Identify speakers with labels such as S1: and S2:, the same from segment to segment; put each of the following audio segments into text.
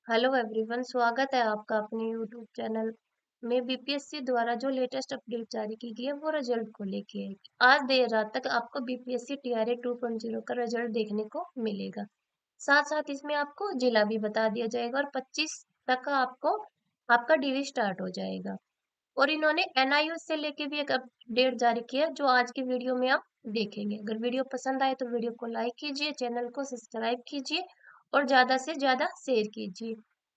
S1: Hello everyone, स्वागत है आपका अपने यूट्यूब चैनल में। बीपीएससी द्वारा जो लेटेस्ट अपडेट जारी की गई है वो रिजल्ट को लेके है। आज देर रात तक आपको बीपीएससी टीआरए 2.0 का रिजल्ट देखने को मिलेगा। साथ साथ इसमें आपको जिला भी बता दिया जाएगा और 25 तक का आपको आपका डीवी स्टार्ट हो जाएगा। और इन्होंने एनआईओ से लेके भी एक अपडेट जारी किया जो आज की वीडियो में आप देखेंगे। अगर वीडियो पसंद आए तो वीडियो को लाइक कीजिए, चैनल को सब्सक्राइब कीजिए और ज्यादा से ज्यादा शेयर कीजिए।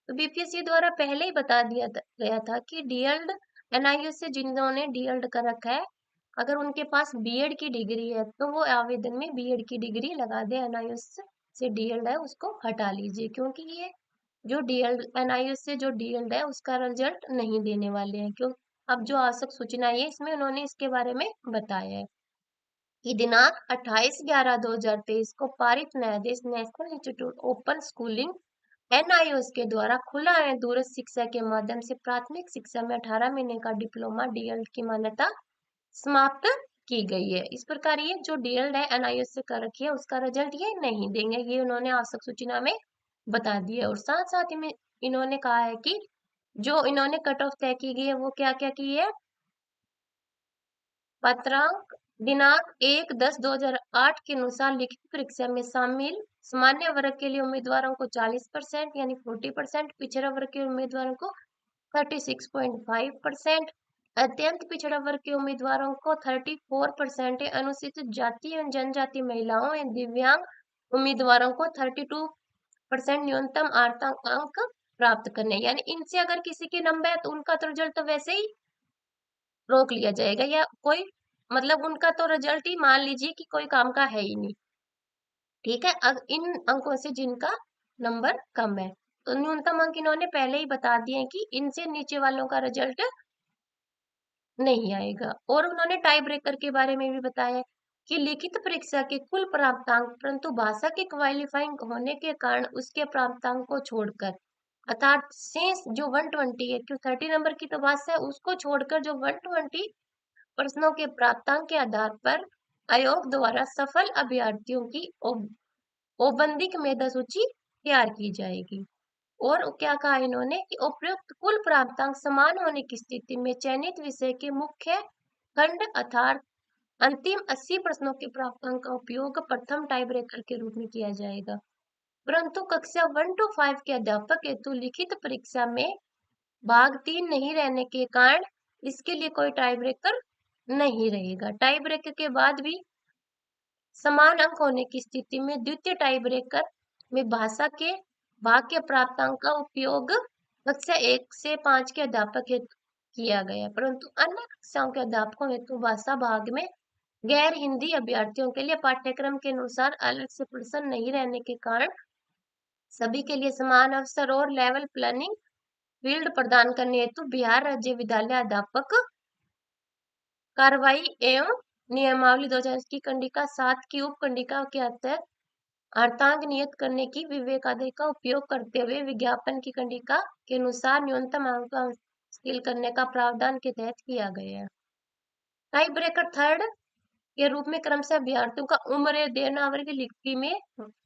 S1: तो बीपीएससी द्वारा पहले ही बता दिया गया था कि डीएल्ड एनआईओ से जिन्होंने डीएल्ड कर रखा है, अगर उनके पास बीएड की डिग्री है तो वो आवेदन में बीएड की डिग्री लगा दे। एनआईओ से डीएल्ड है उसको हटा लीजिए, क्योंकि ये जो डीएल्ड एनआईओ से जो डीएल्ड है उसका रिजल्ट नहीं देने वाले हैं। क्यों? अब जो आवश्यक सूचना है इसमें उन्होंने इसके बारे में बताया है कि दिनांक 28/11/2023 को पारित न्यायाधीश national institute open schooling NIO के द्वारा खुला है दूरस्थ शिक्षा के माध्यम से प्राथमिक शिक्षा में 18 महीने का डिप्लोमा डीएल्ड की मान्यता समाप्त की गई है। इस प्रकार ये जो डीएल्ड है एनआईओ से कर रखी है उसका रिजल्ट ये नहीं देंगे, ये उन्होंने आवश्यक सूचना में बता दिया है। और साथ साथ में इन्होंने कहा है कि जो इन्होंने कट ऑफ तय की गई है वो क्या क्या की है। पत्रांक दिनांक 1/10/2008 के अनुसार लिखित परीक्षा में शामिल सामान्य वर्ग के लिए उम्मीदवारों को 40% यानी 40%, पिछड़ा वर्ग के उम्मीदवारों को 36.5%, अत्यंत पिछड़ा वर्ग के उम्मीदवारों को 34%, अनुसूचित जाति एवं जनजाति महिलाओं एवं दिव्यांग उम्मीदवारों को 32% न्यूनतम आर्थिक अंक प्राप्त करने। यानी इनसे अगर किसी के नंबर है तो उनका तो रिजल्ट तो वैसे ही रोक लिया जाएगा, या कोई मतलब उनका तो रिजल्ट ही मान लीजिए कि कोई काम का है ही नहीं। ठीक है, अब इन अंकों से जिनका नंबर कम है तो न्यूनतम अंक इन्होंने पहले ही बता दिए हैं कि इनसे नीचे वालों का रिजल्ट नहीं आएगा। और उन्होंने टाई ब्रेकर के बारे में भी बताया कि लिखित परीक्षा के कुल प्राप्तांक परंतु भाषा के क्वालिफाइंग होने के कारण उसके प्राप्तांक को छोड़कर, अर्थात शेष जो 120 है, क्यों 30 नंबर की तो भाषा है, उसको छोड़कर जो 120 प्रश्नों के प्राप्तांक के आधार पर आयोग द्वारा सफल अभ्यर्थियों की औपबंदिक मेधा सूची तैयार की जाएगी। और क्या कहा इन्होंने कि उपयुक्त कुल प्राप्तांक समान होने की स्थिति में चयनित विषय के मुख्य खंड अर्थात अंतिम 80 प्रश्नों के प्राप्तांक का उपयोग प्रथम टाई ब्रेकर के रूप में किया जाएगा। परंतु कक्षा 1 to 5 के अध्यापक हेतु लिखित परीक्षा में भाग 3 नहीं रहने के कारण इसके लिए कोई टाई ब्रेकर नहीं रहेगा। टाई ब्रेकर के बाद भी समान अंक होने की स्थिति में द्वितीय टाई ब्रेकर में भाषा के भाग के प्राप्तांक का उपयोग कक्षा 1 से 5 के अध्यापक हेतु किया गया, परंतु अन्य कक्षाओं के अध्यापकों हेतु भाषा भाग में गैर हिंदी अभ्यर्थियों के लिए पाठ्यक्रम के अनुसार अलग से प्रश्न नहीं रहने के कारण सभी के लिए समान अवसर और लेवल प्लानिंग फील्ड प्रदान करने हेतु बिहार राज्य विद्यालय अध्यापक कार्रवाई एवं नियमावली 2000 की कंडिका 7 की उप कंडिका के तहत अर्धांक नियत करने की विवेकाधीन का उपयोग करते हुए विज्ञापन की कंडिका के अनुसार न्यूनतम अंक हासिल करने का प्रावधान के तहत किया गया है। टाई ब्रेकर थर्ड के रूप में क्रमशः अभ्यर्थियों का उम्र देवनागरी लिपि में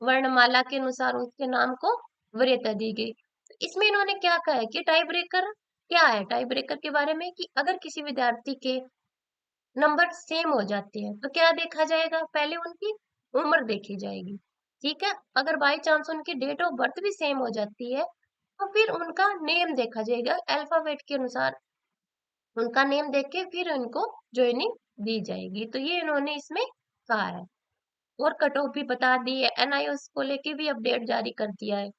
S1: वर्णमाला के अनुसार उनके नाम को वरीयता दी गई। इसमें इन्होंने क्या कहा है कि टाई ब्रेकर क्या है। टाई ब्रेकर के बारे में कि अगर किसी विद्यार्थी के नंबर सेम हो जाते हैं तो क्या देखा जाएगा, पहले उनकी उम्र देखी जाएगी। ठीक है, अगर बाई चांस उनकी डेट ऑफ बर्थ भी सेम हो जाती है तो फिर उनका नेम देखा जाएगा, अल्फाबेट के अनुसार उनका नेम देख के फिर उनको ज्वाइनिंग दी जाएगी। तो ये इन्होंने इसमें कहा है। और कट ऑफ भी बता दी है, एनआईओ को लेके भी अपडेट जारी कर दिया है।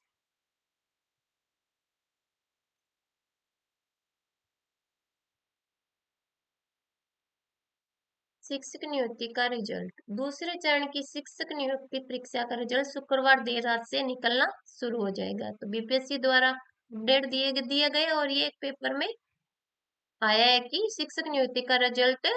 S1: शिक्षक नियुक्ति का रिजल्ट, दूसरे चरण की शिक्षक नियुक्ति परीक्षा का रिजल्ट शुक्रवार देर रात से निकलना शुरू हो जाएगा। तो बीपीएससी द्वारा अपडेट दिया गया और ये एक पेपर में आया है कि शिक्षक नियुक्ति का रिजल्ट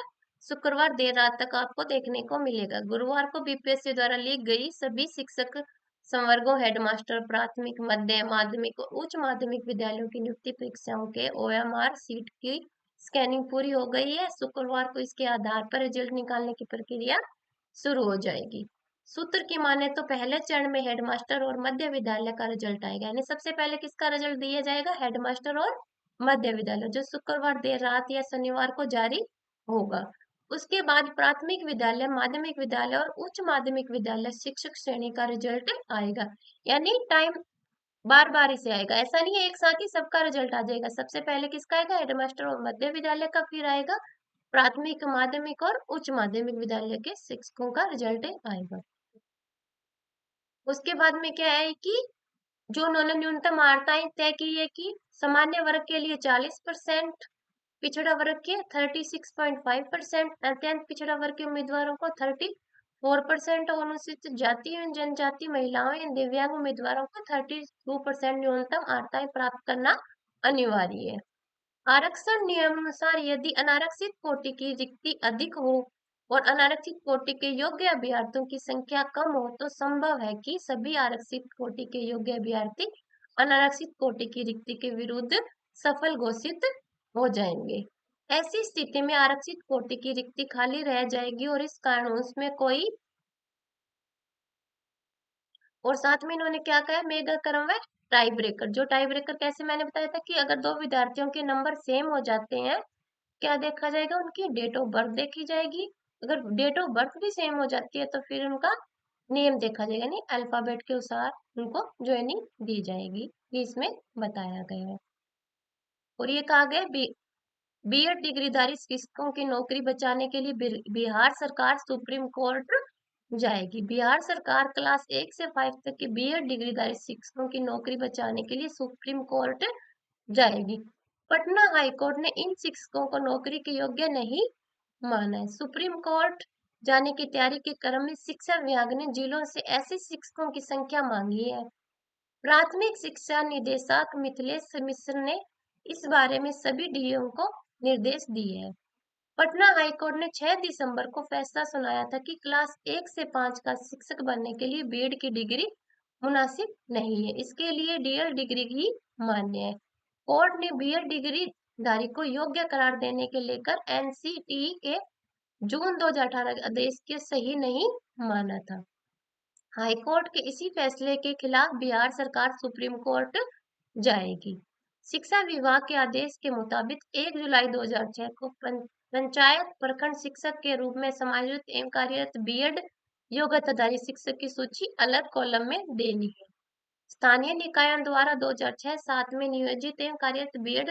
S1: शुक्रवार देर रात तक आपको देखने को मिलेगा। गुरुवार को बीपीएससी द्वारा ली गई सभी शिक्षक संवर्गों, हेडमास्टर, प्राथमिक, मध्य माध्यमिक और उच्च माध्यमिक विद्यालयों की नियुक्ति परीक्षाओं के ओएमआर सीट की स्कैनिंग पूरी हो गई है। शुक्रवार को इसके आधार पर रिजल्ट निकालने की प्रक्रिया शुरू हो जाएगी। सूत्र की माने तो पहले चरण में हेडमास्टर और मध्य विद्यालय का रिजल्ट आएगा, यानी सबसे पहले किसका रिजल्ट दिया जाएगा, हेडमास्टर और मध्य विद्यालय, जो शुक्रवार देर रात या शनिवार को जारी होगा। उसके बाद प्राथमिक विद्यालय, माध्यमिक विद्यालय और उच्च माध्यमिक विद्यालय शिक्षक श्रेणी का रिजल्ट आएगा, यानी टाइम बार बार इसे आएगा, ऐसा नहीं है एक साथ ही सबका रिजल्ट आ जाएगा। सबसे पहले किसका आएगा, हेडमास्टर और मध्य विद्यालय का, फिर आएगा प्राथमिक, माध्यमिक और उच्च माध्यमिक विद्यालय के शिक्षकों का रिजल्ट आएगा। उसके बाद में क्या है कि जो उन्होंने न्यूनतम आर्ताएं तय की है कि सामान्य वर्ग के लिए 40%, पिछड़ा वर्ग के 36.5%, अत्यंत पिछड़ा वर्ग के उम्मीदवारों को 34% और अनुसूचित जाति एवं जनजाति महिलाओं एवं दिव्यांग उम्मीदवारों को 32% न्यूनतम आर्ताएं प्राप्त करना अनिवार्य है। आरक्षण नियमानुसार यदि अनारक्षित कोटि की रिक्ति अधिक हो और अनारक्षित कोटि के योग्य अभ्यर्थियों की संख्या कम हो तो संभव है कि सभी आरक्षित कोटि के योग्य अभ्यर्थी अनारक्षित कोटि की रिक्ति के विरुद्ध सफल घोषित हो जाएंगे। ऐसी स्थिति में आरक्षित कोटि की रिक्ति खाली रह जाएगी और इस कारण उसमें कोई, और साथ में इन्होंने क्या कहा, मेगा क्रम व टाई ब्रेकर। जो टाई ब्रेकर कैसे, मैंने बताया था कि अगर दो विद्यार्थियों के नंबर सेम हो जाते हैं, क्या देखा जाएगा, उनकी डेट ऑफ बर्थ देखी जाएगी। अगर डेट ऑफ बर्थ भी सेम हो जाती है तो फिर उनका नेम देखा जाएगा, यानी अल्फाबेट के अनुसार उनको ज्वाइनिंग दी जाएगी, ये इसमें बताया गया है। और ये कहा गया बीएड डिग्रीधारी शिक्षकों की नौकरी बचाने के लिए बिहार सरकार सुप्रीम कोर्ट जाएगी। बिहार सरकार क्लास 1 से 5 तक के बीएड डिग्रीधारी शिक्षकों की नौकरी बचाने के लिए सुप्रीम कोर्ट जाएगी। पटना हाई कोर्ट ने इन शिक्षकों को नौकरी के योग्य नहीं माना है। सुप्रीम कोर्ट जाने की तैयारी के क्रम में शिक्षा विभाग ने जिलों से ऐसे शिक्षकों की संख्या मांगी है। प्राथमिक शिक्षा निदेशक मिथिलेश मिश्र ने इस बारे में सभी डीओ को निर्देश दिए हैं। पटना हाईकोर्ट ने 6 दिसंबर को फैसला सुनाया था कि क्लास 1 से 5 का शिक्षक बनने के लिए बीएड की डिग्री मुनासिब नहीं है, इसके लिए डीएल डिग्री ही मान्य है। कोर्ट ने बीएड डिग्री धारी को योग्य करार देने के लेकर एनसीटीई के जून 2018 आदेश के सही नहीं माना था। हाईकोर्ट के इसी फैसले के खिलाफ बिहार सरकार सुप्रीम कोर्ट जाएगी। शिक्षा विभाग के आदेश के मुताबिक 1 जुलाई 2006 को पंचायत प्रखंड शिक्षक के रूप में समायोजित एवं कार्यरत बीएड योग्यताधारी शिक्षक की सूची अलग कॉलम में देनी है। स्थानीय निकायों द्वारा 2006-07 में नियोजित एवं कार्यरत बीएड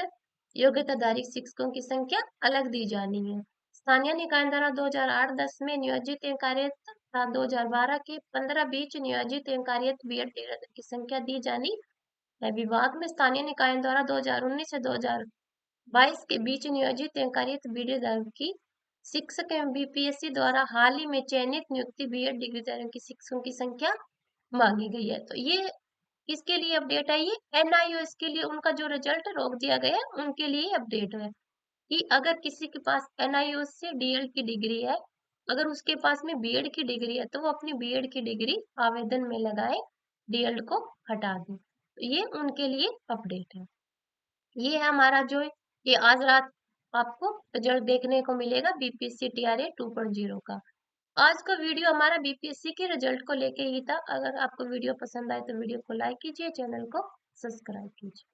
S1: योग्यताधारी शिक्षकों की संख्या अलग दी जानी है। स्थानीय निकाय द्वारा 2008-10 में नियोजित एवं कार्यरत तथा 2012 के 15-20 नियोजित एवं कार्यरत बीएड की संख्या दी जानी है। विभाग में स्थानीय निकायों द्वारा 2019 से 2022 के बीच नियोजित एवं कार्यरत बीएड की शिक्षक एवं बीपीएससी द्वारा हाल ही में चयनित नियुक्ति बीएड डिग्रीधारियों की शिक्षकों की संख्या मांगी गई है। तो ये किसके लिए अपडेट है, ये एनआईओएस के लिए, उनका जो रिजल्ट रोक दिया गया है उनके लिए अपडेट है कि अगर किसी के पास एनआईओएस से डीएल की डिग्री है, अगर उसके पास में बीएड की डिग्री है तो वो अपनी बीएड की डिग्री आवेदन में लगाए, डीएल को हटा दे। तो ये उनके लिए अपडेट है। ये है हमारा जो ये आज रात आपको रिजल्ट देखने को मिलेगा बीपीएससी टीआरए 2.0 का। आज का वीडियो हमारा बीपीएससी के रिजल्ट को लेके ही था। अगर आपको वीडियो पसंद आए तो वीडियो को लाइक कीजिए, चैनल को सब्सक्राइब कीजिए।